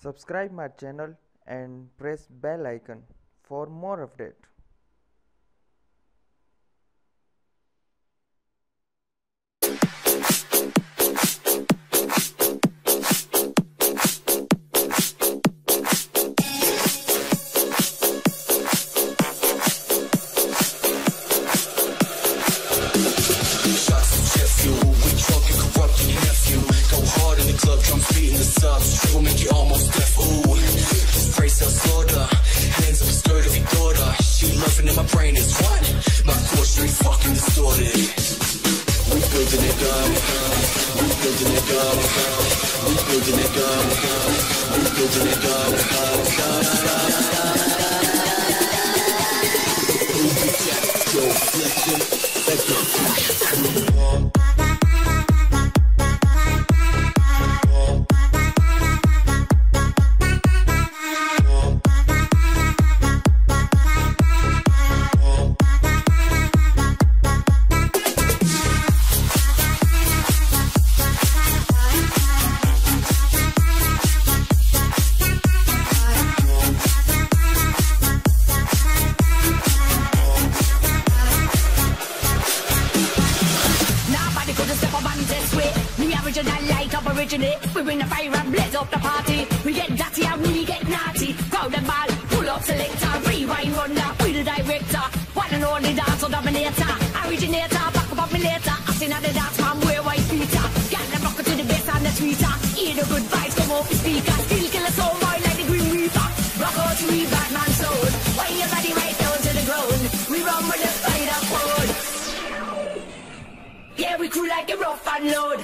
Subscribe my channel and press bell icon for more update. Will make you almost deaf. Ooh, this praise self slaughter. Hands up, skirt of your daughter. She loving in my brain is what? My thoughts straight fucking distorted. We building it up. We building it up. We building it up. We building it up. Move it, jack, go, flexion, let go. We bring the fire and blaze up the party. We get dirty and we get naughty. Crowd and ball, pull up selector, rewind runner, we the director. One and only dancer dominator, originator, back up me later. I seen at the dance man wear white Peter. Got them rocker to the bass and the tweeter. Hear the good vibes come off the speaker. Still kill us all boy like the Green Reaper. Rock out to we Batman soul. Wind your body right down to the ground. We run with the spider code. Yeah, we crew like a rough and load.